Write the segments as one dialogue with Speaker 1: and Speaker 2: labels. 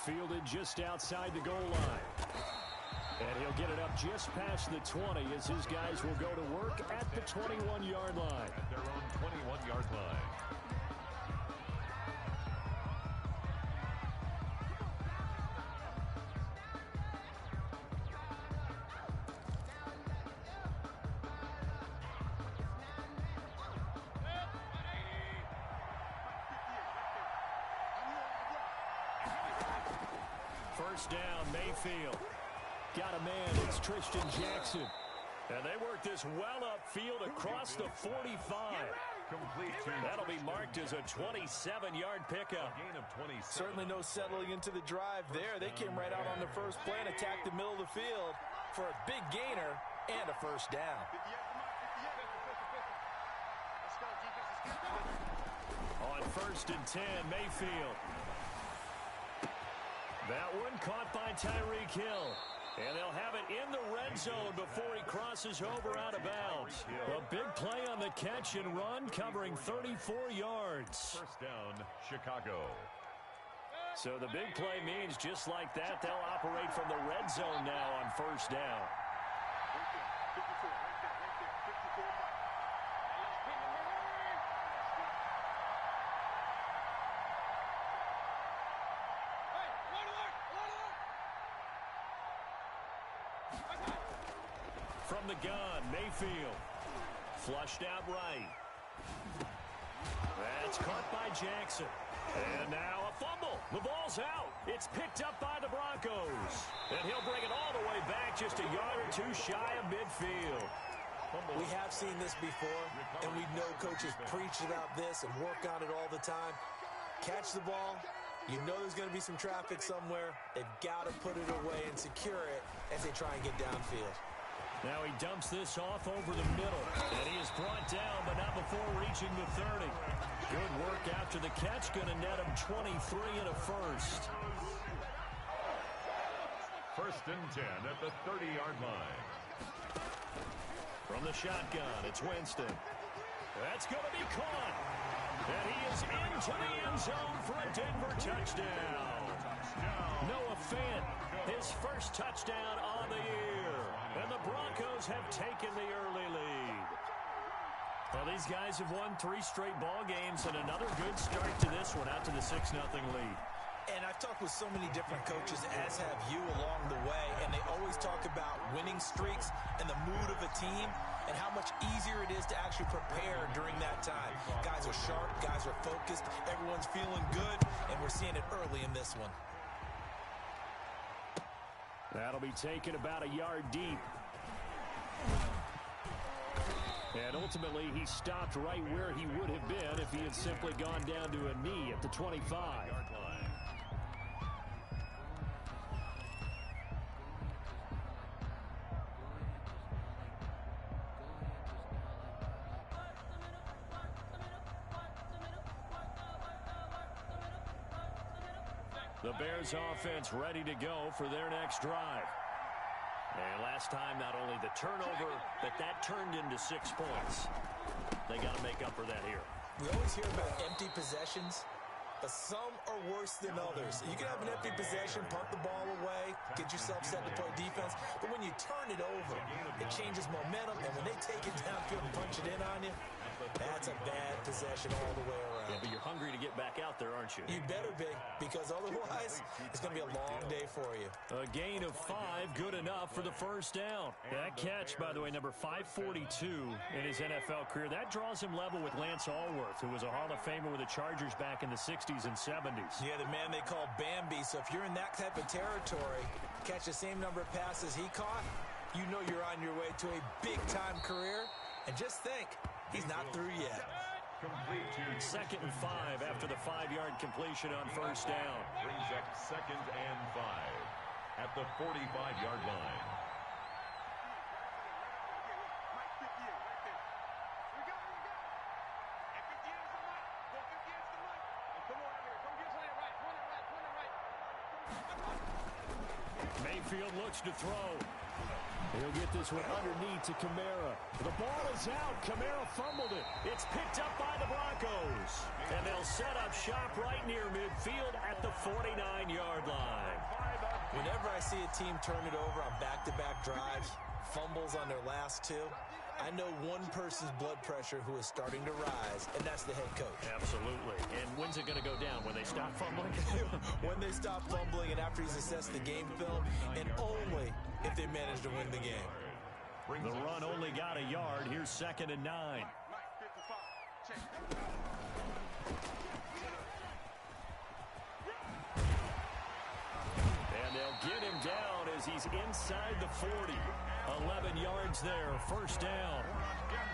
Speaker 1: fielded just outside the goal line. And he'll get it up just past the 20 as his guys will go to work at the 21-yard line.
Speaker 2: At their own 21-yard line.
Speaker 1: First down, Mayfield. Got a man, it's Tristan Jackson. And they work this well upfield across the 45. That'll be marked as a 27-yard pickup.
Speaker 2: A gain of 27.
Speaker 3: Certainly no settling into the drive there. They came right out on the first play and attacked the middle of the field for a big gainer and a first down.
Speaker 1: On 1st and 10, Mayfield. That one caught by Tyreek Hill. And they'll have it in the red zone before he crosses over out of bounds. A big play on the catch and run, covering 34 yards.
Speaker 2: First down, Chicago.
Speaker 1: So the big play means just like that, they'll operate from the red zone now on first down. From the gun, Mayfield. Flushed out right. That's caught by Jackson. And now a fumble. The ball's out. It's picked up by the Broncos. And he'll bring it all the way back just a yard or two shy of midfield.
Speaker 3: We have seen this before, and we know coaches preach about this and work on it all the time. Catch the ball. You know there's going to be some traffic somewhere. They've got to put it away and secure it as they try and get downfield.
Speaker 1: Now he dumps this off over the middle. And he is brought down, but not before reaching the 30. Good work after the catch. Going to net him 23 and a first.
Speaker 2: First and 10 at the 30-yard line.
Speaker 1: From the shotgun, it's Winston. That's going to be caught. And he is into the end zone for a Denver touchdown. Noah Fant, his first touchdown on the year. And the Broncos have taken the early lead. Well, these guys have won 3 straight ball games and another good start to this one out to the 6-0 lead.
Speaker 3: And I've talked with so many different coaches, as have you along the way, and they always talk about winning streaks and the mood of a team and how much easier it is to actually prepare during that time. Guys are sharp, guys are focused, everyone's feeling good, and we're seeing it early in this one.
Speaker 1: That'll be taken about a yard deep. And ultimately, he stopped right where he would have been if he had simply gone down to a knee at the 25. The Bears offense ready to go for their next drive. And last time, not only the turnover, but that turned into 6 points. They got to make up for that here.
Speaker 3: We always hear about empty possessions, but some are worse than others. You can have an empty possession, punt the ball away, get yourself set to play defense, but when you turn it over, it changes momentum, and when they take it downfield and punch it in on you, that's a bad possession all the way around.
Speaker 1: Yeah, but you're hungry to get back out there, aren't you?
Speaker 3: You better be, because otherwise, it's going to be a long day for you.
Speaker 1: A gain of 5, good enough for the first down. That catch, by the way, number 542 in his NFL career, that draws him level with Lance Allworth, who was a Hall of Famer with the Chargers back in the 60s and 70s.
Speaker 3: Yeah, the man they call Bambi, so if you're in that type of territory, catch the same number of passes he caught, you know you're on your way to a big-time career. And just think, he's not through yet.
Speaker 1: Second and 5 after the 5-yard completion on first down.
Speaker 2: Brings up 2nd and 5 at the 45-yard line.
Speaker 1: Mayfield looks to throw. He'll get this one underneath to Kamara. The ball is out. Kamara fumbled it. It's picked up by the Broncos. And they'll set up shop right near midfield at the 49-yard line.
Speaker 3: Whenever I see a team turn it over on back-to-back drives, fumbles on their last two, I know one person's blood pressure who is starting to rise, and that's the head coach.
Speaker 1: Absolutely. And when's it going to go down? When they stop fumbling?
Speaker 3: When they stop fumbling and after he's assessed the game film, and only if they manage to win the game.
Speaker 1: The run only got a yard. Here's 2nd and 9. And they'll get him down as he's inside the 40. 11 yards there, 1st down.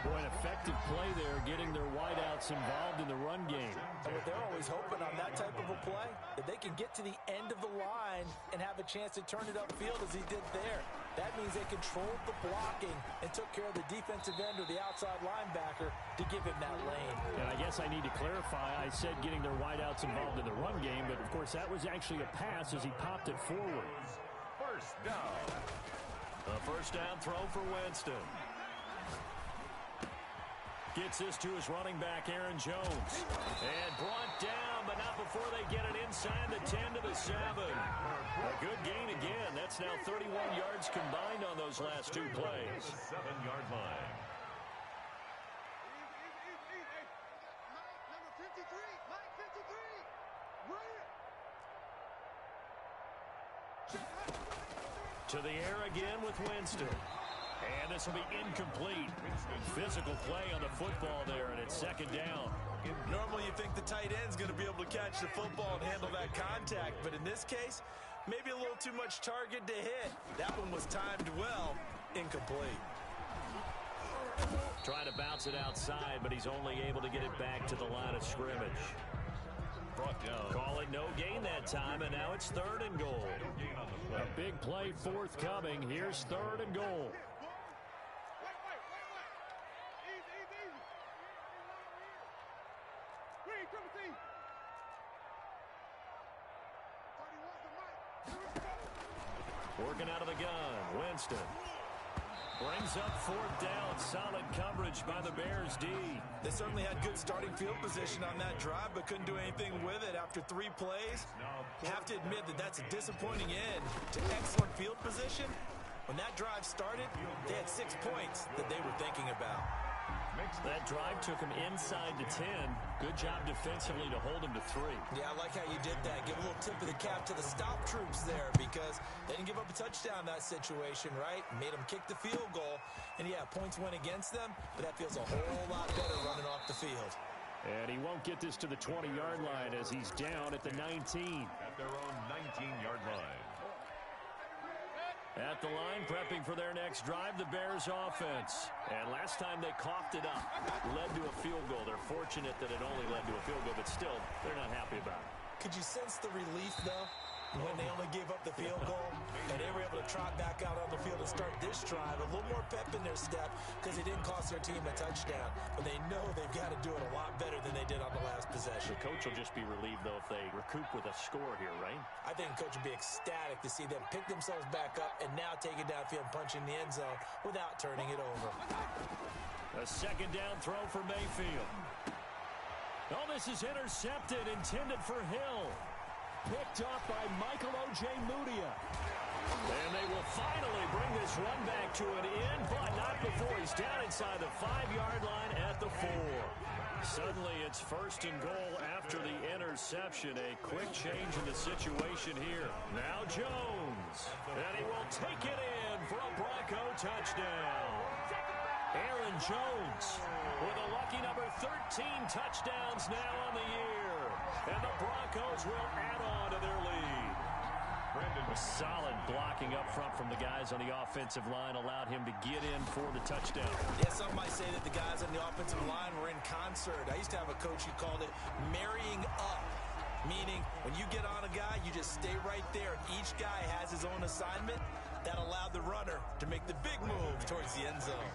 Speaker 1: Boy, an effective play there, getting their wideouts involved in the run game.
Speaker 3: And what they're always hoping on that type of a play, that they can get to the end of the line and have a chance to turn it upfield as he did there. That means they controlled the blocking and took care of the defensive end or the outside linebacker to give him that lane.
Speaker 1: And I guess I need to clarify, I said getting their wideouts involved in the run game, but of course that was actually a pass as he popped it forward.
Speaker 2: 1st down.
Speaker 1: A 1st down throw for Winston. Gets this to his running back, Aaron Jones. And brought down, but not before they get it inside the 10 to the 7. A good gain again. That's now 31 yards combined on those last 2 plays.
Speaker 2: 7-yard line.
Speaker 1: To the air again with Winston. And this will be incomplete. Physical play on the football there, and it's 2nd down.
Speaker 3: Normally you think the tight end's going to be able to catch the football and handle that contact, but in this case, maybe a little too much target to hit. That one was timed well, incomplete.
Speaker 1: Trying to bounce it outside, but he's only able to get it back to the line of scrimmage. Brought down. Call it no gain that time, and now it's 3rd and goal. A big play forthcoming. Here's 3rd and goal. Working out of the gun, Winston. Brings up 4th down. Solid coverage by the Bears D.
Speaker 3: They certainly had good starting field position on that drive, but couldn't do anything with it after 3 plays. Have to admit that that's a disappointing end to excellent field position. When that drive started, they had 6 points that they were thinking about.
Speaker 1: That drive took him inside the 10. Good job defensively to hold him to 3.
Speaker 3: Yeah, I like how you did that. Give a little tip of the cap to the stop troops there because they didn't give up a touchdown in that situation, right? Made them kick the field goal. And, yeah, points went against them, but that feels a whole lot better running off the field.
Speaker 1: And he won't get this to the 20-yard line as he's down at the 19.
Speaker 2: At their own 19-yard line.
Speaker 1: At the line, prepping for their next drive, the Bears offense. And last time they coughed it up, led to a field goal. They're fortunate that it only led to a field goal, but still, they're not happy about it.
Speaker 3: Could you sense the relief, though, when they only gave up the field goal and they were able to trot back out on the field and start this drive? A little more pep in their step because it didn't cost their team a touchdown. But they know they've got to do it a lot better than they did on the last possession.
Speaker 1: The coach will just be relieved, though, if they recoup with a score here, right?
Speaker 3: I think the coach would be ecstatic to see them pick themselves back up and now take it downfield and punch in the end zone without turning it over.
Speaker 1: A 2nd down throw for Mayfield. Oh, this is intercepted, intended for Hill. Picked up by Michael O.J. Mudia. And they will finally bring this run back to an end, but not before he's down inside the 5-yard line at the 4. Suddenly it's 1st and goal after the interception. A quick change in the situation here. Now Jones. And he will take it in for a Bronco touchdown. Aaron Jones with a lucky number 13 touchdowns now on the year. And the Broncos will add on to their lead. Solid blocking up front from the guys on the offensive line allowed him to get in for the touchdown.
Speaker 3: Yeah, some might say that the guys on the offensive line were in concert. I used to have a coach who called it marrying up, meaning when you get on a guy, you just stay right there. Each guy has his own assignment. That allowed the runner to make the big move towards the end zone.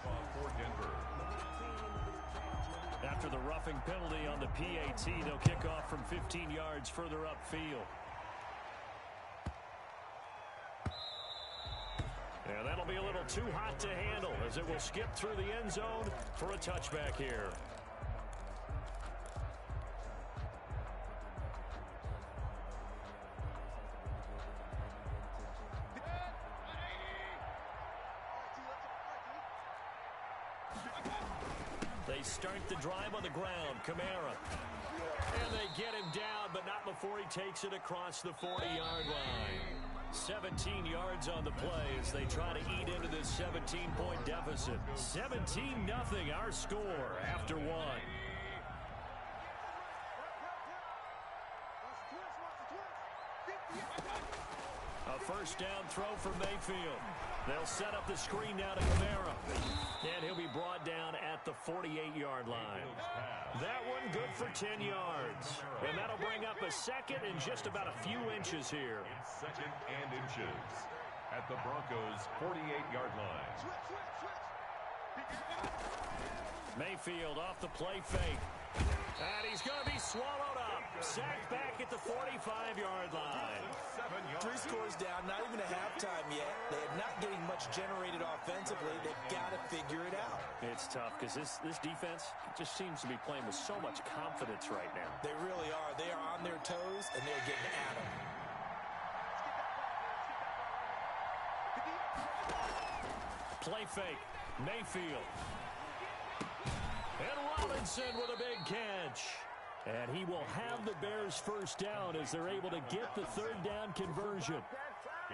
Speaker 1: After the roughing penalty on the PAT, they'll kick off from 15 yards further upfield. And that'll be a little too hot to handle as it will skip through the end zone for a touchback here. They start the drive on the ground. Kamara. And they get him down, but not before he takes it across the 40-yard line. 17 yards on the play as they try to eat into this 17-point deficit. 17-0 our score after one. A first down throw for Mayfield. They'll set up the screen now to Kamara. And he'll be brought down at the 48-yard line. That one good for 10 yards. And that'll bring up a second and just about a few inches here.
Speaker 2: Second and inches at the Broncos' 48-yard line.
Speaker 1: Mayfield off the play fake. And he's going to be swallowed up. Sacked back at the 45-yard line.
Speaker 3: 3 scores down, not even a halftime yet. They're not getting much generated offensively. They've got to figure it out.
Speaker 1: It's tough because this defense just seems to be playing with so much confidence right now.
Speaker 3: They really are. They are on their toes, and they're getting at them.
Speaker 1: Play fake. Mayfield. And Robinson with a big catch. And he will have the Bears first down as they're able to get the third down conversion.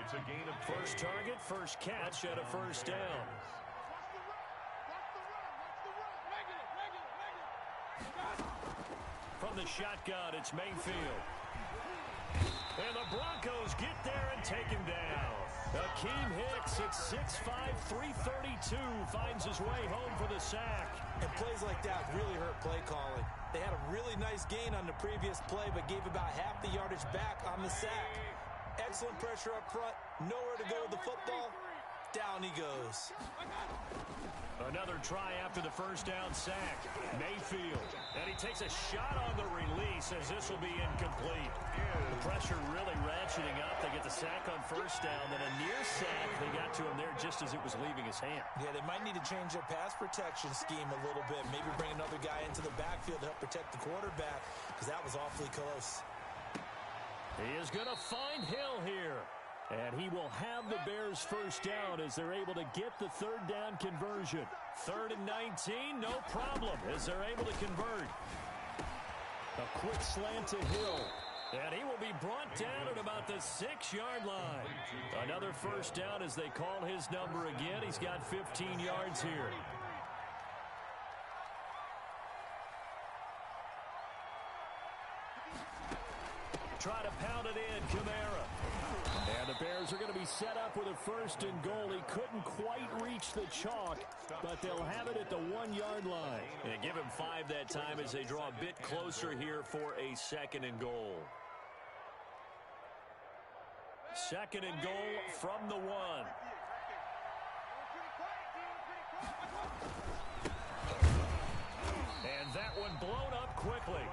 Speaker 2: It's a gain of
Speaker 1: first target, first catch at a first down. From the shotgun, it's Mayfield. And the Broncos get there and take him down. Akeem Hicks at 6'5", 332 finds his way home for the sack.
Speaker 3: And plays like that really hurt play calling. They had a really nice gain on the previous play, but gave about half the yardage back on the sack. Excellent pressure up front. Nowhere to go with the football. Down he goes.
Speaker 1: Another try after the first down sack. Mayfield. And he takes a shot on the release as this will be incomplete. The pressure really ratcheting up. They get the sack on first down. Then a near sack. They got to him there just as it was leaving his hand.
Speaker 3: Yeah, they might need to change their pass protection scheme a little bit. Maybe bring another guy into the backfield to help protect the quarterback, because that was awfully close.
Speaker 1: He is going to find Hill here. And he will have the Bears first down as they're able to get the third down conversion. 3rd and 19, no problem as they're able to convert. A quick slant to Hill. And he will be brought down at about the 6-yard line. Another first down as they call his number again. He's got 15 yards here. Try to pound it in, Kamara. And the Bears are going to be set up with a 1st and goal. He couldn't quite reach the chalk, but they'll have it at the 1-yard line. And give him 5 that time as they draw a bit closer here for a 2nd and goal. 2nd and goal from the 1. And that one blown up quickly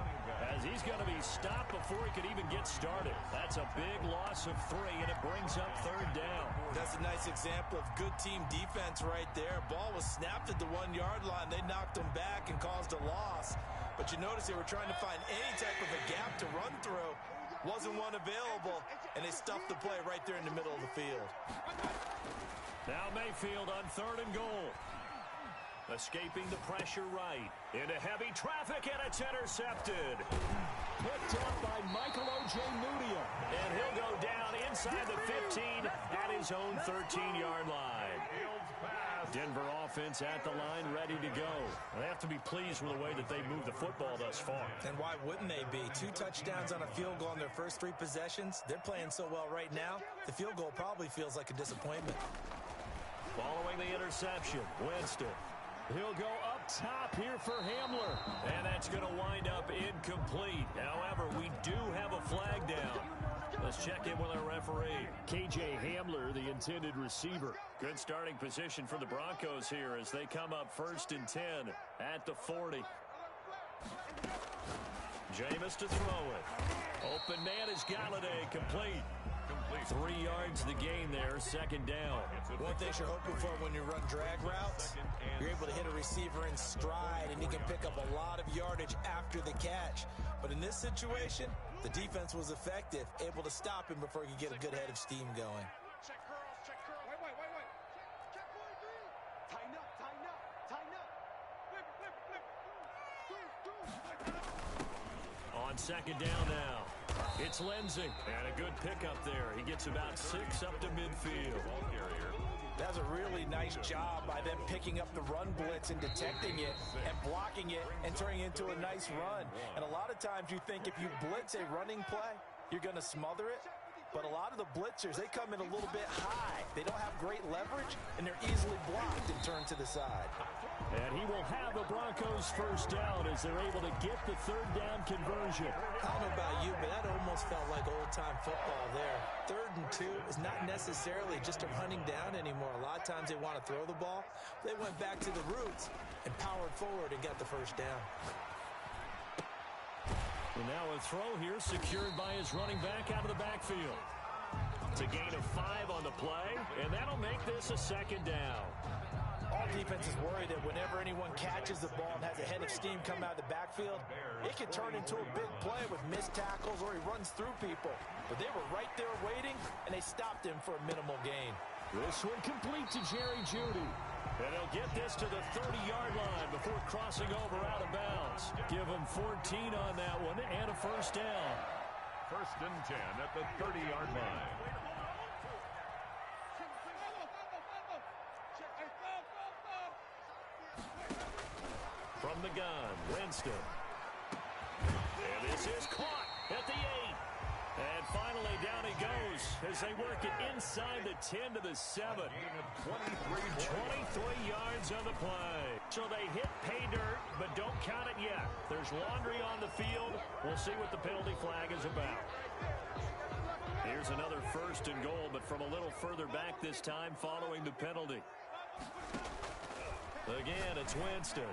Speaker 1: as he's going to be stopped before he could even get started. That's a big loss of 3, and it brings up 3rd down.
Speaker 3: That's a nice example of good team defense right there. Ball was snapped at the 1-yard line. They knocked him back and caused a loss. But you notice they were trying to find any type of a gap to run through. Wasn't one available, and they stuffed the play right there in the middle of the field.
Speaker 1: Now Mayfield on 3rd and goal. Escaping the pressure right. Into heavy traffic, and it's intercepted. Picked up by Michael Ojemudia. And he'll go down inside the 15 at his own 13-yard line. Denver offense at the line, ready to go. They have to be pleased with the way that they moved the football thus far.
Speaker 3: And why wouldn't they be? 2 touchdowns on a field goal in their first 3 possessions. They're playing so well right now, the field goal probably feels like a disappointment.
Speaker 1: Following the interception, Winston. He'll go up top here for Hamler. And that's going to wind up incomplete. However, we do have a flag down. Let's check in with our referee. KJ Hamler, the intended receiver. Good starting position for the Broncos here as they come up 1st and 10 at the 40. Jameis to throw it. Open man is Galladay, complete. 3 yards the gain there, 2nd down.
Speaker 3: One thing you're hoping for when you run drag routes, you're able to hit a receiver in stride, and he can pick up a lot of yardage after the catch. But in this situation, the defense was effective, able to stop him before he could get a good head of steam going.
Speaker 4: Check curls, check curls. Wait. Check boy green. Tighten up. Whip.
Speaker 1: On second down now. It's Lindsay. And a good pickup there. He gets about 6 up to midfield.
Speaker 3: That's a really nice job by them picking up the run blitz and detecting it and blocking it and turning it into a nice run. And a lot of times you think if you blitz a running play, you're going to smother it. But a lot of the blitzers, they come in a little bit high. They don't have great leverage, and they're easily blocked and turned to the side.
Speaker 1: And he will have the Broncos first down as they're able to get the third down conversion.
Speaker 3: I don't know about you, but that almost felt like old-time football there. 3rd and 2 is not necessarily just a running down anymore. A lot of times they want to throw the ball. They went back to the roots and powered forward and got the first down.
Speaker 1: And now a throw here secured by his running back out of the backfield. It's a gain of 5 on the play, and that'll make this a second down.
Speaker 3: All defenses worry that whenever anyone catches the ball and has a head of steam come out of the backfield, it can turn into a big play with missed tackles or he runs through people. But they were right there waiting, and they stopped him for a minimal gain.
Speaker 1: This one complete to Jerry Jeudy. And he'll get this to the 30-yard line before crossing over out of bounds. Give him 14 on that one and a first down.
Speaker 2: 1st and 10 at the 30-yard line.
Speaker 1: From the gun, Winston. And this is caught at the 8. And finally down he goes as they work it inside the 10 to the 7. 23 yards on the play. So they hit pay dirt, but don't count it yet. There's laundry on the field. We'll see what the penalty flag is about. Here's another 1st and goal, but from a little further back this time following the penalty. Again, it's Winston.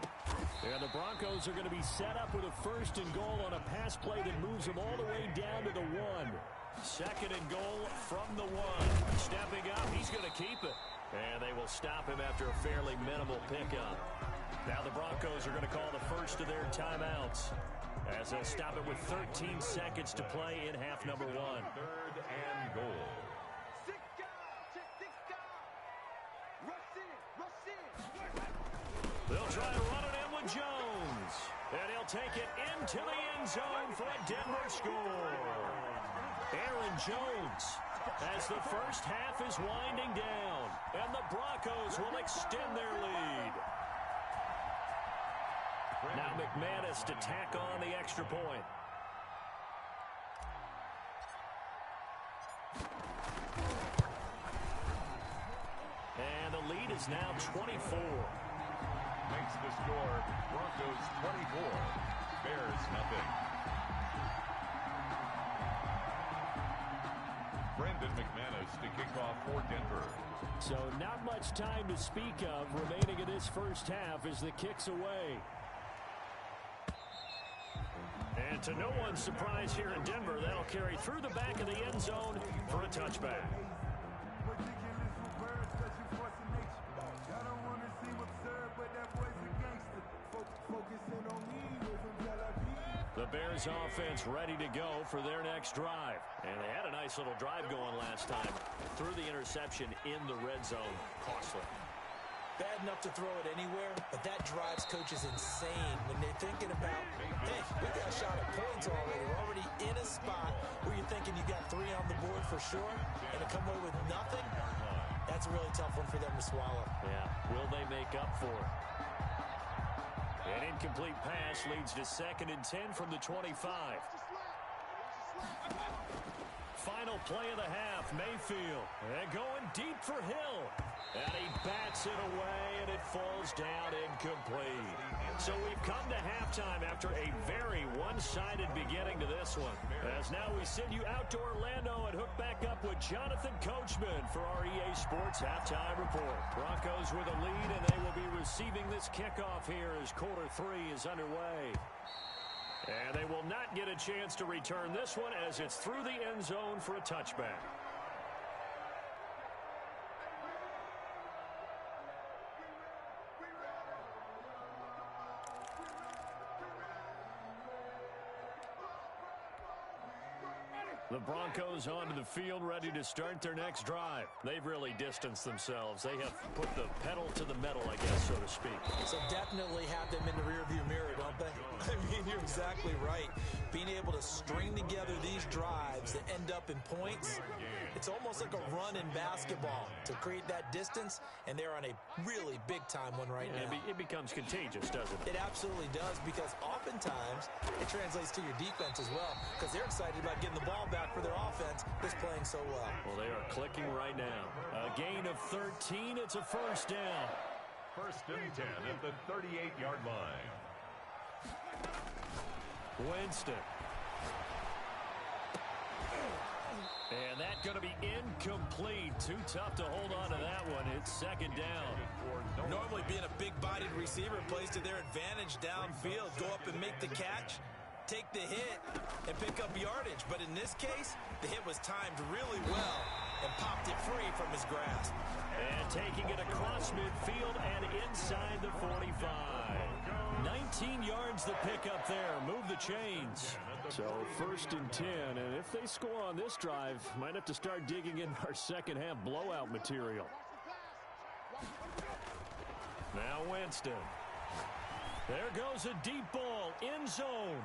Speaker 1: And the Broncos are going to be set up with a 1st and goal on a pass play that moves them all the way down to the 1. 2nd and goal from the 1. Stepping up, he's going to keep it. And they will stop him after a fairly minimal pickup. Now the Broncos are going to call the first of their timeouts as they'll stop it with 13 seconds to play in half number 1.
Speaker 2: 3rd and goal.
Speaker 1: They'll try to run it in with Jones. And he'll take it into the end zone for a Denver score. Aaron Jones as the first half is winding down. And the Broncos will extend their lead. Now McManus to tack on the extra point. And the lead is now 24.
Speaker 2: Makes the score Broncos 24, Bears nothing. Brendan McManus to kick off for Denver.
Speaker 1: So not much time to speak of remaining in this first half as the kick's away. And to no one's surprise here in Denver, that'll carry through the back of the end zone for a touchback. The Bears offense ready to go for their next drive. And they had a nice little drive going last time. Threw the interception in the red zone. Costly.
Speaker 3: Bad enough to throw it anywhere, but that drives coaches insane when they're thinking about, hey, we got a shot at points already. We're already in a spot where you're thinking you got 3 on the board for sure, and to come away with nothing, that's a really tough one for them to swallow.
Speaker 1: Yeah, will they make up for it? An incomplete pass leads to 2nd and 10 from the 25. Final play of the half, Mayfield. And going deep for Hill. And he bats it away, and it falls down incomplete. So we've come to halftime after a very one-sided beginning to this one. As now we send you out to Orlando and hook back up with Jonathan Coachman for our EA Sports Halftime Report. Broncos with a lead, and they will be receiving this kickoff here as quarter 3 is underway. And they will not get a chance to return this one as it's through the end zone for a touchback. The Broncos onto the field, ready to start their next drive. They've really distanced themselves. They have put the pedal to the metal, I guess, so to speak.
Speaker 3: So definitely have them in the rearview mirror, don't they? I mean, you're exactly right. Being able to string together these drives that end up in points, it's almost like a run in basketball to create that distance, and they're on a really big-time one right now.
Speaker 1: It becomes contagious, doesn't it?
Speaker 3: It absolutely does, because oftentimes it translates to your defense as well, because they're excited about getting the ball back for their offense that's playing so well.
Speaker 1: Well, they are clicking right now. A gain of 13. It's a first down.
Speaker 2: First and 10 at the 38-yard line.
Speaker 1: Winston. And that's going to be incomplete. Too tough to hold on to that one. It's second down.
Speaker 3: Normally being a big-bodied receiver plays to their advantage downfield. Go up and make the catch, take the hit, and pick up yardage. But in this case, the hit was timed really well and popped it free from his grasp.
Speaker 1: And taking it across midfield and inside the 45. 19 yards to pick up there. Move the chains. So first and 10. And if they score on this drive, might have to start digging in our second half blowout material. Now Winston. There goes a deep ball. End zone.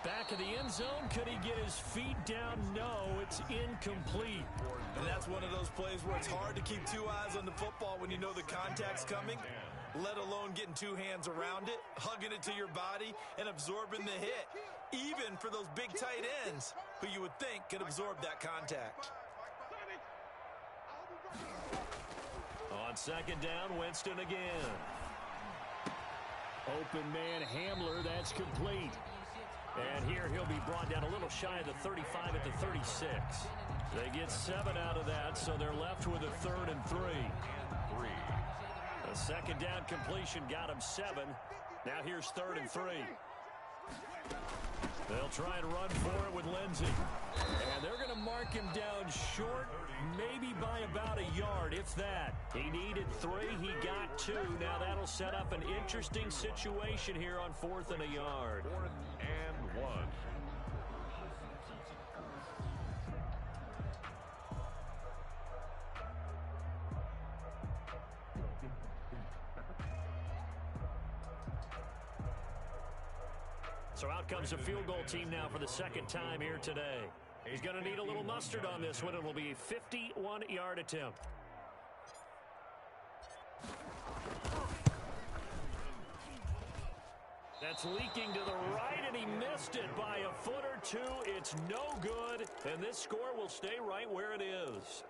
Speaker 1: Back of the end zone. Could he get his feet down? No, it's incomplete.
Speaker 3: And that's one of those plays where it's hard to keep two eyes on the football when you know the contact's coming, let alone getting two hands around it, hugging it to your body, and absorbing the hit, even for those big tight ends who you would think could absorb that contact.
Speaker 1: On second down, Winston again. Open man Hamler, that's complete. And here he'll be brought down a little shy of the 35 at the 36. They get 7 out of that, so they're left with a 3rd and 3. The second down completion got him 7. Now here's 3rd and 3. They'll try and run for it with Lindsey. And they're going to mark him down short, maybe by about a yard, if that. He needed 3. He got 2. Now that'll set up an interesting situation here on 4th and a yard.
Speaker 2: 4th and 1.
Speaker 1: So out comes a field goal team now for the second time here today. He's going to need a little mustard on this one. It'll be a 51-yard attempt. That's leaking to the right, and he missed it by a foot or 2. It's no good, and this score will stay right where it is.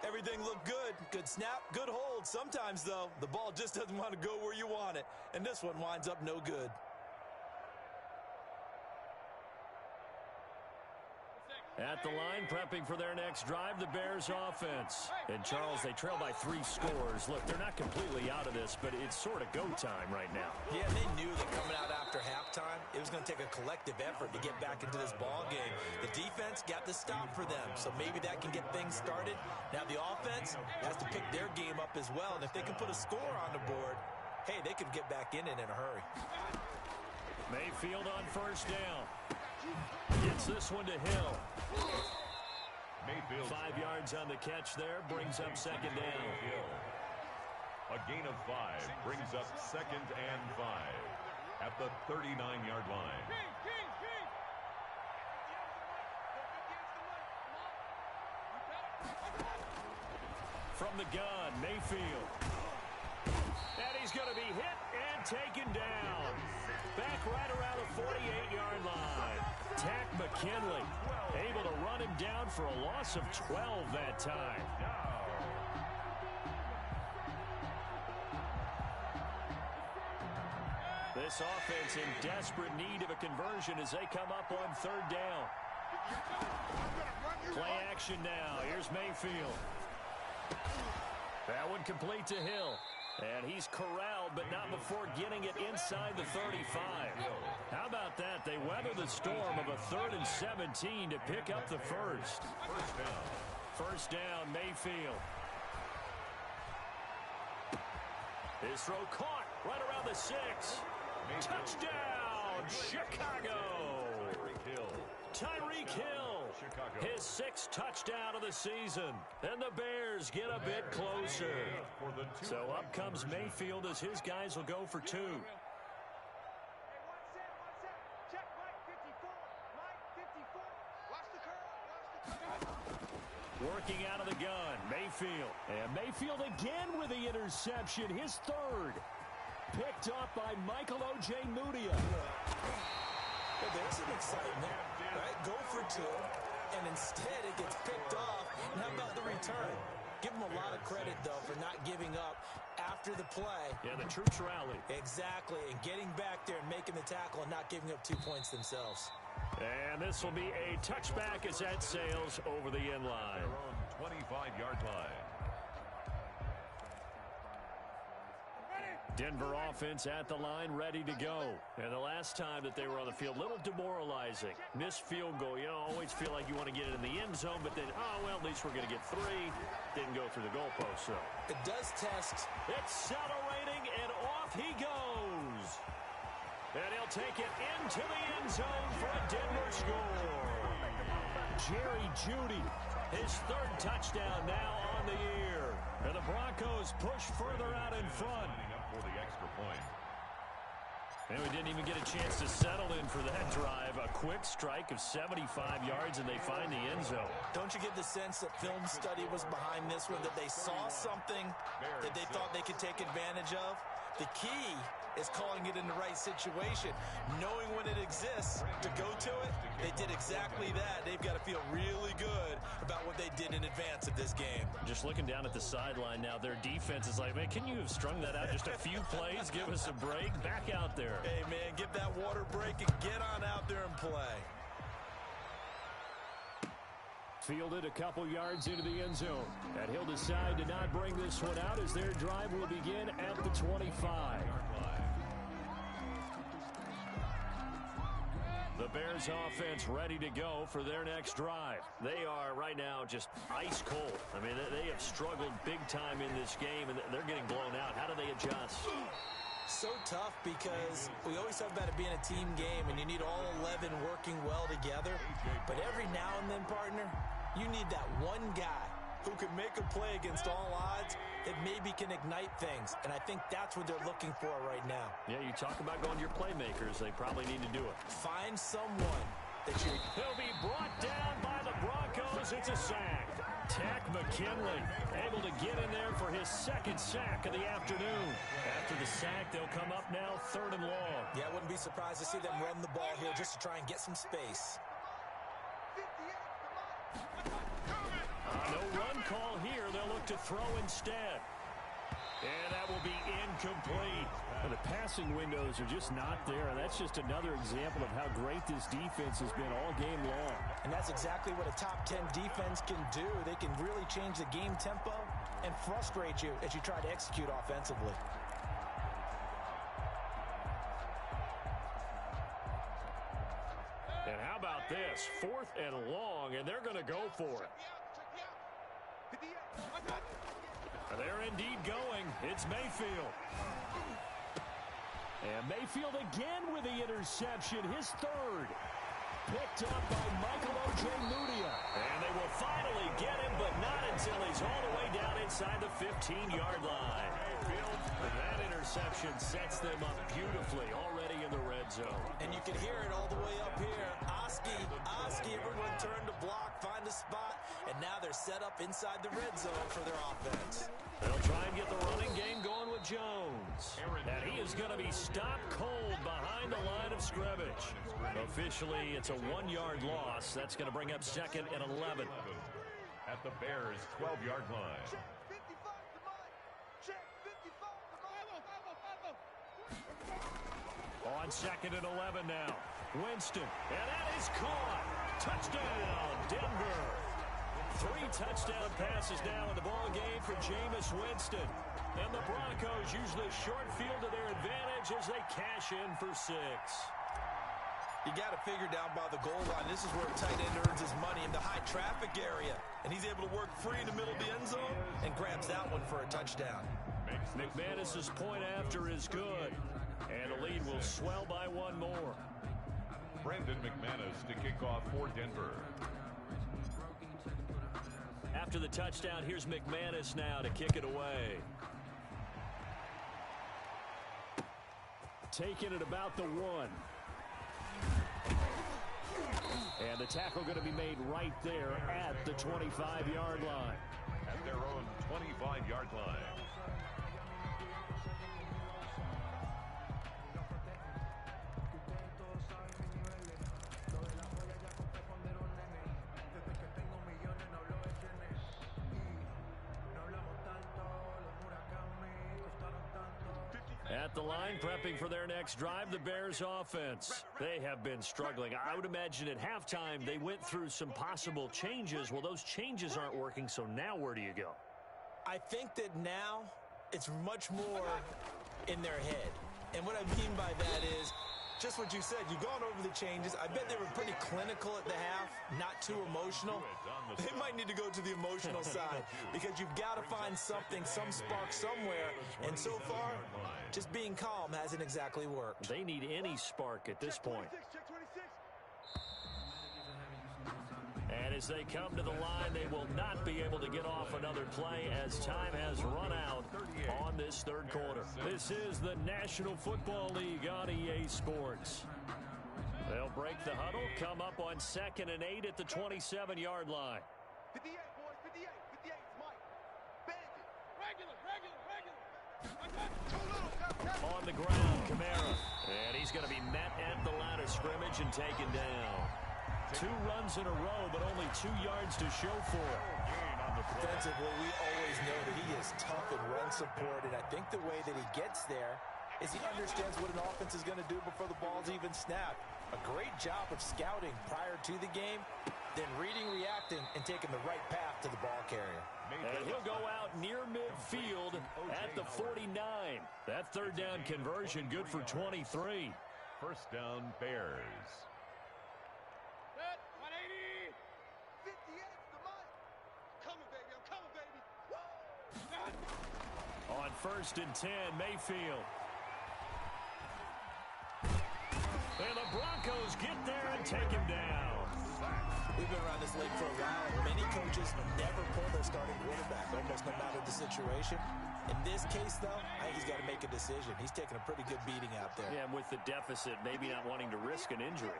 Speaker 3: Everything looked good. Good snap, good hold. Sometimes, though, the ball just doesn't want to go where you want it, and this one winds up no good.
Speaker 1: At the line, prepping for their next drive, the Bears offense. And, Charles, they trail by 3 scores. Look, they're not completely out of this, but it's sort of go time right now.
Speaker 3: Yeah, they knew that coming out after halftime, it was going to take a collective effort to get back into this ball game. The defense got the stop for them, so maybe that can get things started. Now the offense has to pick their game up as well, and if they can put a score on the board, hey, they can get back in it in a hurry.
Speaker 1: Mayfield on first down. Gets this one to Hill.
Speaker 2: Mayfield
Speaker 1: 5 yards on the catch there, brings up second down.
Speaker 2: A gain of 5 brings up 2nd and 5 at the 39-yard line.
Speaker 1: From the gun, Mayfield. And he's going to be hit and taken down. Back right around the 48-yard line. Tack McKinley able to run him down for a loss of 12 that time. This offense in desperate need of a conversion as they come up on 3rd down. Play action now. Here's Mayfield. That one complete to Hill. And he's corralled, but not before getting it inside the 35. How about that? They weather the storm of a 3rd and 17 to pick up the first. First down, Mayfield. His throw caught right around the 6. Touchdown, Chicago. Tyreek Hill. his 6th touchdown of the season. And the Bears get a bit closer. So up comes Mayfield as his guys will go for 2. Working out of the gun, Mayfield. And Mayfield again with the interception, his 3rd. Picked up by Michael Ojemudia.
Speaker 3: Well, there's some excitement, right? Go for 2, and instead it gets picked off. And how about the return? Give him a lot of credit, though, for not giving up after the play.
Speaker 1: Yeah, the troops rallied.
Speaker 3: Exactly, and getting back there and making the tackle and not giving up 2 points themselves.
Speaker 1: And this will be a touchback as that sails over the end line.
Speaker 2: 25-yard line.
Speaker 1: Denver offense at the line, ready to go. And the last time that they were on the field, a little demoralizing. Missed field goal. You know, always feel like you want to get it in the end zone, but then, oh, well, at least we're going to get 3. Didn't go through the goalpost, so.
Speaker 3: It does test.
Speaker 1: Accelerating, and off he goes. And he'll take it into the end zone for a Denver score. Jerry Jeudy, his 3rd touchdown now on the year. And the Broncos push further out in front.
Speaker 2: For the extra point.
Speaker 1: And we didn't even get a chance to settle in for that drive. A quick strike of 75 yards, and they find the end zone.
Speaker 3: Don't you get the sense that film study was behind this one, that they saw something that they thought they could take advantage of? The key is calling it in the right situation, knowing when it exists to go to it. They did exactly that. They've got to feel really good about what they did in advance of this game.
Speaker 1: Just looking down at the sideline now, their defense is like, man, can you have strung that out just a few plays? Give us a break. Back out there.
Speaker 3: Hey, man, get that water break and get on out there and play.
Speaker 1: Fielded a couple yards into the end zone. And he'll decide to not bring this one out as their drive will begin at the 25. The Bears offense ready to go for their next drive. They are right now just ice cold. I mean, they have struggled big time in this game, and they're getting blown out. How do they adjust?
Speaker 3: So tough because we always talk about it being a team game, and you need all 11 working well together. But every now and then, partner, you need that one guy who can make a play against all odds that maybe can ignite things. And I think that's what they're looking for right now.
Speaker 1: Yeah, you talk about going to your playmakers. They probably need to do it.
Speaker 3: Find someone that you...
Speaker 1: He'll be brought down by the Broncos. It's a sack. Tack McKinley able to get in there for his 2nd sack of the afternoon. After the sack, they'll come up now 3rd and long.
Speaker 3: Yeah, I wouldn't be surprised to see them run the ball here just to try and get some space.
Speaker 1: No run call here. They'll look to throw instead. And that will be incomplete. And the passing windows are just not there. And that's just another example of how great this defense has been all game long.
Speaker 3: And that's exactly what a top 10 defense can do. They can really change the game tempo and frustrate you as you try to execute offensively.
Speaker 1: And how about this? 4th and long, and they're going to go for it. They're indeed going. It's Mayfield. And Mayfield again with the interception, his 3rd. Picked up by Michael Ojemudia. And they will finally get him, but not until he's all the way down inside the 15-yard line. And that interception sets them up beautifully already in the red zone.
Speaker 3: And you can hear it all the way up here. Oski, everyone turn to block, find a spot, and now they're set up inside the red zone for their offense.
Speaker 1: They'll try and get the running game going with Jones. And he is going to be stopped cold behind the line of scrimmage. Officially, it's a 1-yard loss. That's going to bring up 2nd and 11.
Speaker 2: At the Bears' 12-yard line.
Speaker 1: On 2nd and 11 now. Winston, and that is caught. Touchdown, Denver. 3 touchdown passes now in the ball game for Jameis Winston. And the Broncos use the short field to their advantage as they cash in for 6.
Speaker 3: You got to figure down by the goal line. This is where a tight end earns his money in the high traffic area. And he's able to work free in the middle of the end zone and grabs that one for a touchdown.
Speaker 1: McManus's point after is good. And the lead will swell by 1 more.
Speaker 2: Brandon McManus to kick off for Denver.
Speaker 1: After the touchdown, here's McManus now to kick it away. Taking it about the 1. And the tackle going to be made right there at the 25-yard line.
Speaker 2: At their own 25-yard line.
Speaker 1: At the line, prepping for their next drive, the Bears offense. They have been struggling. I would imagine at halftime they went through some possible changes. Well, those changes aren't working, so now where do you go?
Speaker 3: I think that now it's much more in their head. And what I mean by that is just what you said. You've gone over the changes. I bet they were pretty clinical at the half, not too emotional. They might need to go to the emotional side because you've got to find something, some spark somewhere. And so far, just being calm hasn't exactly worked.
Speaker 1: They need any spark at this point. And as they come to the line, they will not be able to get off another play as time has run out on this third quarter. This is the National Football League on EA Sports. They'll break the huddle, come up on 2nd and 8 at the 27-yard line.
Speaker 4: 58, boys, 58, 58, Mike. Bandit. Regular.
Speaker 1: On the ground, Kamara. And he's going to be met at the line of scrimmage and taken down. 2 runs in a row, but only 2 yards to show for it.
Speaker 3: Defensively, we always know that he is tough in run support, and I think the way that he gets there is he understands what an offense is going to do before the ball's even snapped. A great job of scouting prior to the game, then reading, reacting, and taking the right path to the ball carrier.
Speaker 1: And he'll go out near midfield at the 49. That third down conversion good for 23.
Speaker 2: First down, Bears.
Speaker 1: On 1st and 10, Mayfield. And the Broncos get there and take him down.
Speaker 3: We've been around this league for a while, and many coaches never pull their starting quarterback, almost no matter the situation. In this case, though, I think he's got to make a decision. He's taking a pretty good beating out there.
Speaker 1: Yeah, and with the deficit, maybe not wanting to risk an injury.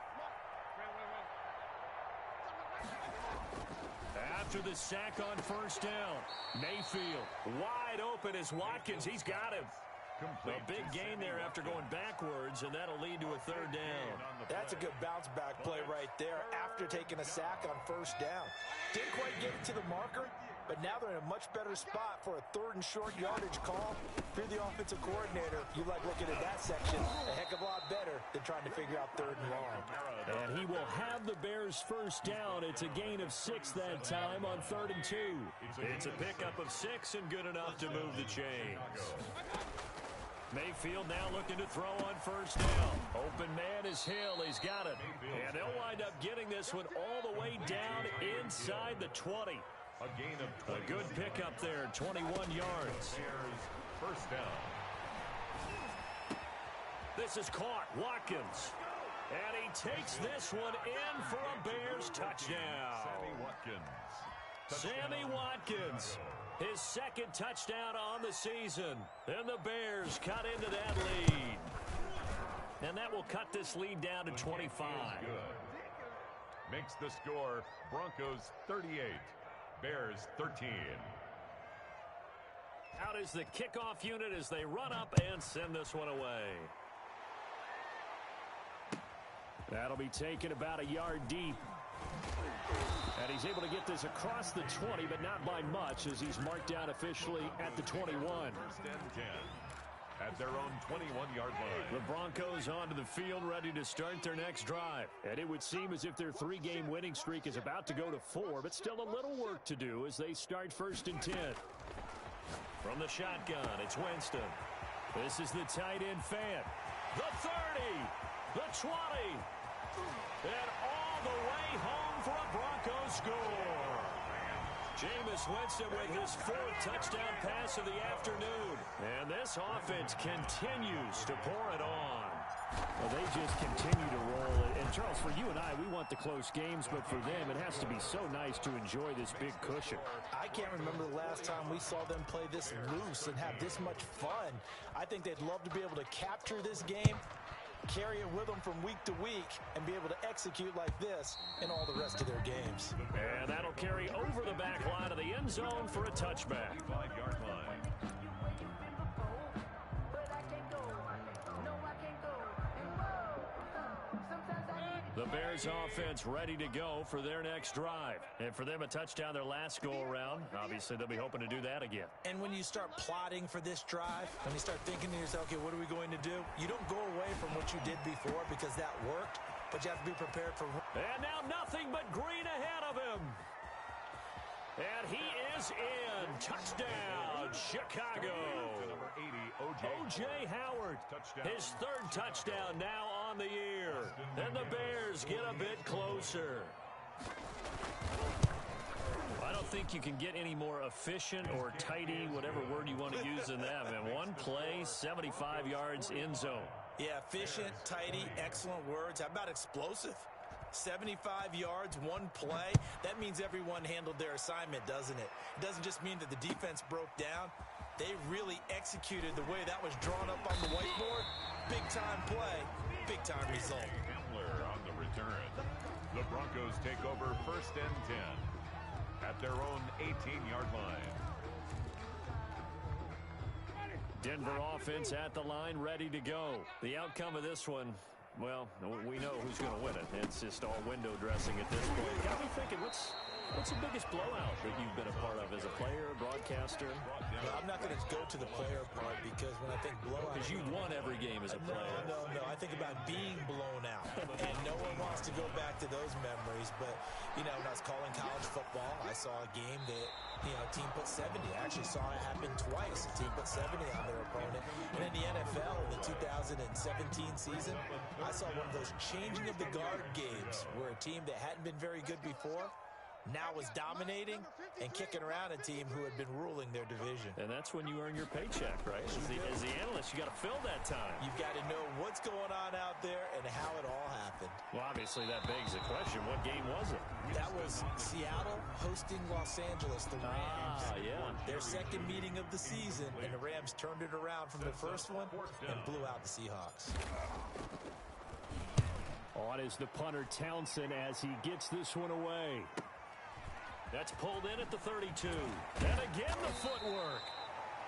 Speaker 1: After the sack on 1st down, Mayfield wide open as Watkins. He's got him. A big gain there after going backwards, and that'll lead to a 3rd down.
Speaker 3: That's a good bounce-back play right there after taking a sack on 1st down. Didn't quite get it to the marker, but now they're in a much better spot for a 3rd and short yardage call. If you're the offensive coordinator, you like looking at that section a heck of a lot better than trying to figure out 3rd and long.
Speaker 1: And he will have the Bears' 1st down. It's a gain of 6 that time on 3rd and 2. It's a pickup of 6 and good enough to move the chains. Mayfield now looking to throw on 1st down. Open man is Hill. He's got it. And they'll wind up getting this one all the way down inside the 20.
Speaker 2: A gain of 20.
Speaker 1: A good pickup there, 21 yards.
Speaker 2: First down.
Speaker 1: This is caught. Watkins. And he takes this one in for a Bears touchdown. Sammy Watkins. His 2nd touchdown on the season. And the Bears cut into that lead. And that will cut this lead down to 25.
Speaker 2: Makes the score Broncos 38, Bears 13.
Speaker 1: Out is the kickoff unit as they run up and send this one away. That'll be taken about a yard deep. And he's able to get this across the 20, but not by much as he's marked down officially at the 21.
Speaker 2: 1st and 10 at their own 21-yard line.
Speaker 1: The Broncos onto the field ready to start their next drive. And it would seem as if their 3-game winning streak is about to go to 4, but still a little work to do as they start 1st and 10. From the shotgun, it's Winston. This is the tight end fan. The 30, the 20, and all the way home for a Broncos score. Jameis Winston with his 4th touchdown pass of the afternoon. And this offense continues to pour it on. Well, they just continue to roll. And, Charles, for you and I, we want the close games, but for them, it has to be so nice to enjoy this big cushion.
Speaker 3: I can't remember the last time we saw them play this loose and have this much fun. I think they'd love to be able to capture this game, carry it with them from week to week, and be able to execute like this in all the rest of their games.
Speaker 1: And that'll carry over the back line of the end zone for a touchback.
Speaker 2: 5-yard line.
Speaker 1: The Bears offense ready to go for their next drive. And for them, a touchdown their last go-around. Obviously, they'll be hoping to do that again.
Speaker 3: And when you start plotting for this drive, when you start thinking to yourself, okay, what are we going to do? You don't go away from what you did before because that worked, but you have to be prepared for...
Speaker 1: And now nothing but green ahead of him. And he is in. Touchdown, Chicago.
Speaker 2: Number 80,
Speaker 1: O.J. Howard, his third touchdown now on the year. And the Bears get a bit closer. I don't think you can get any more efficient or tidy, whatever word you want to use in that. And one play, 75 yards in zone.
Speaker 3: Yeah, efficient, tidy, excellent words. How about explosive? 75 yards, one play. That means everyone handled their assignment, doesn't it? It doesn't just mean that the defense broke down. They really executed the way that was drawn up on the whiteboard. Big-time play, big-time result.
Speaker 2: Hamler on the return. The Broncos take over 1st and 10 at their own 18-yard line.
Speaker 1: Denver offense at the line, ready to go. The outcome of this one, well, we know who's going to win it. It's just all window dressing at this point. Got me thinking, what's the biggest blowout that you've been a part of as a player, broadcaster?
Speaker 3: Well, I'm not going to go to the player part because when I think blowout...
Speaker 1: Because you won every game as a player.
Speaker 3: No. I think about being blown out. And no one wants to go back to those memories. But, you know, when I was calling college football, I saw a game that, you know, a team put 70. I actually saw it happen twice. A team put 70 on their opponent. And in the NFL, in the 2017 season, I saw one of those changing of the guard games where a team that hadn't been very good before now was dominating and kicking around a team who had been ruling their division.
Speaker 1: And that's when you earn your paycheck, right? As the analyst, you got to fill that time.
Speaker 3: You've got to know what's going on out there and how it all happened.
Speaker 1: Well, obviously, that begs the question, what game was it?
Speaker 3: That was Seattle hosting Los Angeles, the Rams.
Speaker 1: Yeah.
Speaker 3: Their second meeting of the season, and the Rams turned it around from the first one and blew out the Seahawks.
Speaker 1: On is the punter, Townsend, as he gets this one away. That's pulled in at the 32. And again, the footwork.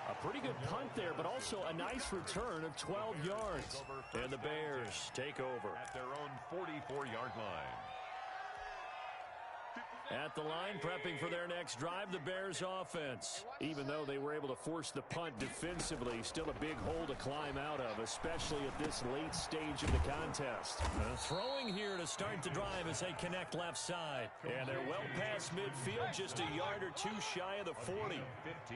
Speaker 1: A pretty good punt there, but also a nice return of 12 yards. And the Bears take over.
Speaker 2: At their own 44-yard line.
Speaker 1: At the line, prepping for their next drive, the Bears offense. Even though they were able to force the punt defensively, still a big hole to climb out of, especially at this late stage of the contest. Throwing here to start the drive as they connect left side. And they're well past midfield, just a yard or two shy of the 40.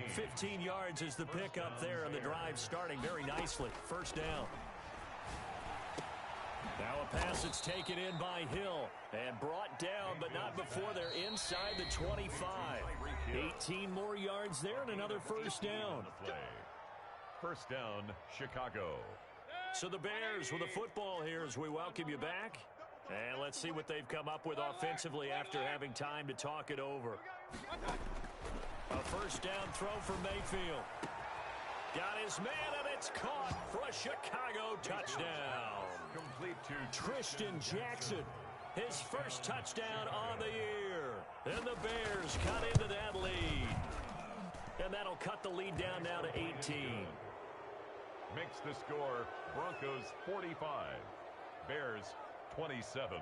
Speaker 1: 15 yards is the pickup there, and the drive starting very nicely. First down. Now a pass that's taken in by Hill and brought down, but not before they're inside the 25. 18 more yards there and another first down.
Speaker 2: First down, Chicago.
Speaker 1: So the Bears with the football here as we welcome you back. And let's see what they've come up with offensively after having time to talk it over. A first down throw for Mayfield. Got his man, and it's caught for a Chicago touchdown.
Speaker 2: Complete to
Speaker 1: Tristan Jackson, his first touchdown on the year. And the Bears cut into that lead. And that'll cut the lead down now to 18.
Speaker 2: Makes the score Broncos 45, Bears 27.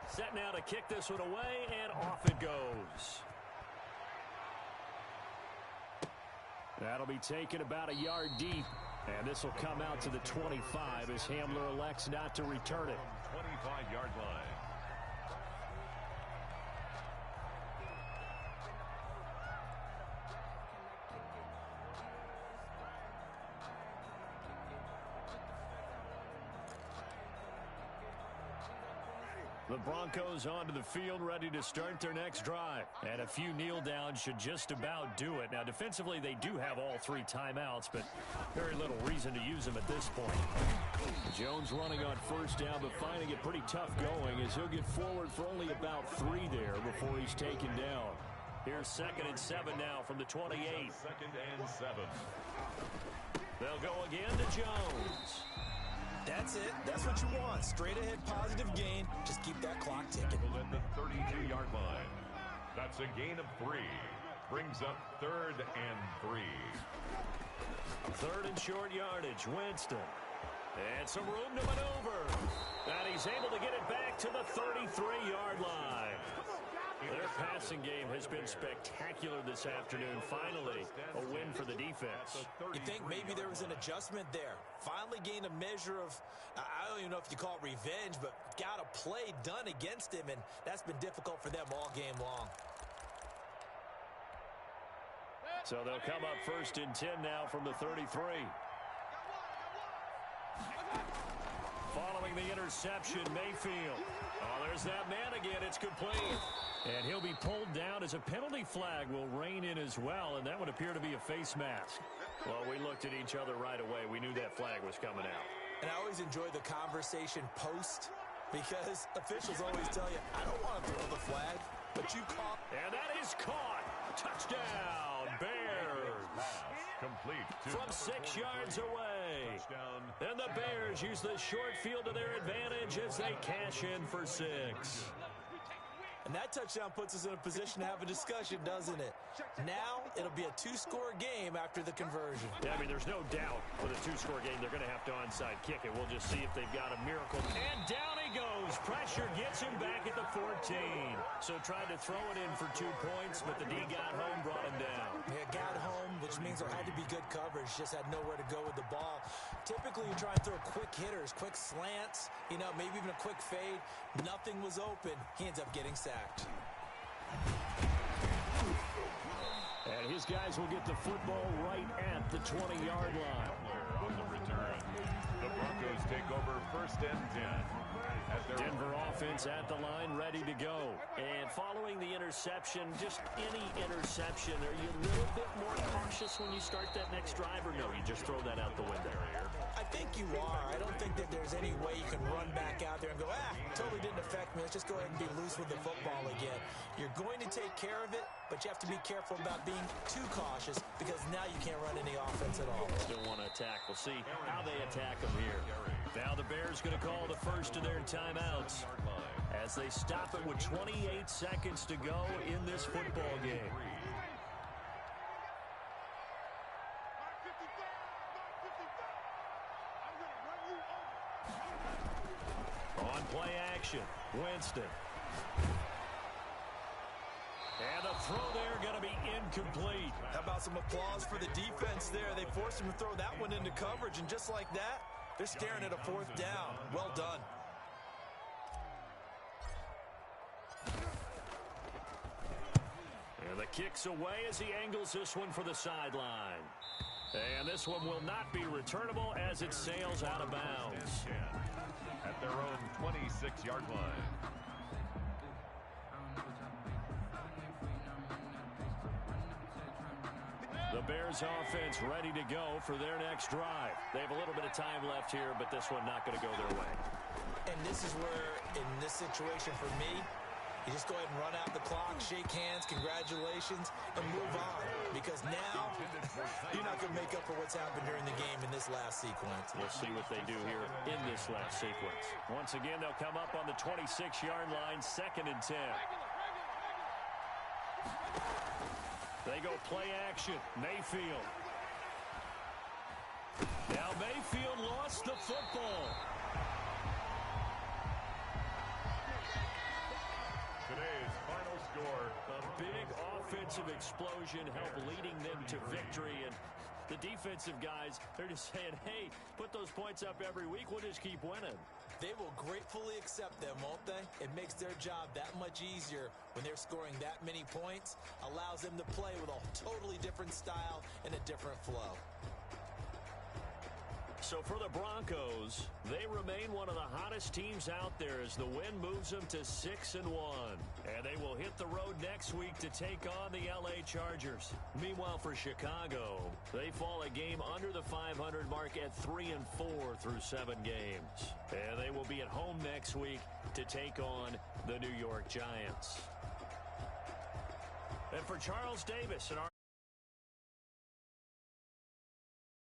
Speaker 1: Set now to kick this one away, and off it goes. That'll be taken about a yard deep, and this will come out to the 25 as Hamler elects not to return it.
Speaker 2: 25-yard line.
Speaker 1: The Broncos onto the field, ready to start their next drive. And a few kneel downs should just about do it. Now, defensively, they do have all 3 timeouts, but very little reason to use them at this point. Jones running on first down, but finding it pretty tough going as he'll get forward for only about 3 there before he's taken down. Here's 2nd and 7 now from the 28.
Speaker 2: 2nd and 7.
Speaker 1: They'll go again to Jones.
Speaker 3: That's it. That's what you want. Straight ahead positive gain. Just keep that clock ticking.
Speaker 2: At the 32-yard line. That's a gain of 3. Brings up 3rd and 3.
Speaker 1: 3rd and short yardage. Winston. And some room to maneuver. And he's able to get it back to the 33-yard line. Their passing game has been spectacular this afternoon. Finally, a win for the defense.
Speaker 3: You think maybe there was an adjustment there. Finally gained a measure of, I don't even know if you call it revenge, but got a play done against him, and that's been difficult for them all game long.
Speaker 1: So they'll come up 1st and 10 now from the 33. Following the interception, Mayfield. Oh, there's that man again. It's complete. And he'll be pulled down as a penalty flag will rein in as well, and that would appear to be a face mask. Well, we looked at each other right away. We knew that flag was coming out.
Speaker 3: And I always enjoy the conversation post because officials always tell you, I don't want to throw the flag, but you caught.
Speaker 1: And that is caught. Touchdown, Bears.
Speaker 2: Complete.
Speaker 1: From 6 yards away.
Speaker 2: Touchdown.
Speaker 1: And the Bears use the short field to their advantage as they cash in for 6.
Speaker 3: And that touchdown puts us in a position to have a discussion, doesn't it? Now, it'll be a 2-score game after the conversion.
Speaker 1: Yeah, I mean, there's no doubt with a 2-score game, they're going to have to onside kick it. We'll just see if they've got a miracle. And down he goes. Pressure gets him back at the 14. So tried to throw it in for 2 points, but the D got home, brought him down.
Speaker 3: Yeah, got home, which means there had to be good coverage. Just had nowhere to go with the ball. Typically, you try and throw quick hitters, quick slants, you know, maybe even a quick fade. Nothing was open. He ends up getting sacked.
Speaker 1: And his guys will get the football right at the 20-yard line.
Speaker 2: On the return. The Broncos take over 1st and 10.
Speaker 1: Denver offense at the line, ready to go. And following the interception, just any interception, are you a little bit more cautious when you start that next drive, or no, you just throw that out the window?
Speaker 3: I think you are. I don't think that there's any way you can run back out there and go, totally didn't affect me. Let's just go ahead and be loose with the football again. You're going to take care of it, but you have to be careful about being too cautious because now you can't run any offense at all.
Speaker 1: Still want to attack. We'll see how they attack them here. Now the Bears going to call the first of their timeouts as they stop it with 28 seconds to go in this football game. On play action, Winston. And the throw there going to be incomplete.
Speaker 3: How about some applause for the defense there? They forced him to throw that one into coverage, and just like that, they're staring at a 4th down. Well done.
Speaker 1: And the kick's away as he angles this one for the sideline. And this one will not be returnable as it sails out of bounds.
Speaker 2: At their own 26-yard line.
Speaker 1: The Bears offense ready to go for their next drive. They have a little bit of time left here, but this one not going to go their way.
Speaker 3: And this is where, in this situation for me, you just go ahead and run out the clock, shake hands, congratulations, and move on. Because now, you're not going to make up for what's happened during the game in this last sequence.
Speaker 1: We'll see what they do here in this last sequence. Once again, they'll come up on the 26-yard line, 2nd and 10. They go play action. Mayfield. Now Mayfield lost the football.
Speaker 2: Today's final score.
Speaker 1: A big offensive explosion helped leading them to victory. And the defensive guys, they're just saying, hey, put those points up every week. We'll just keep winning.
Speaker 3: They will gratefully accept them, won't they? It makes their job that much easier when they're scoring that many points. Allows them to play with a totally different style and a different flow.
Speaker 1: So for the Broncos, they remain one of the hottest teams out there as the win moves them to 6-1. And they will hit the road next week to take on the L.A. Chargers. Meanwhile, for Chicago, they fall a game under the 500 mark at 3-4 through 7 games. And they will be at home next week to take on the New York Giants. And for Charles Davis and our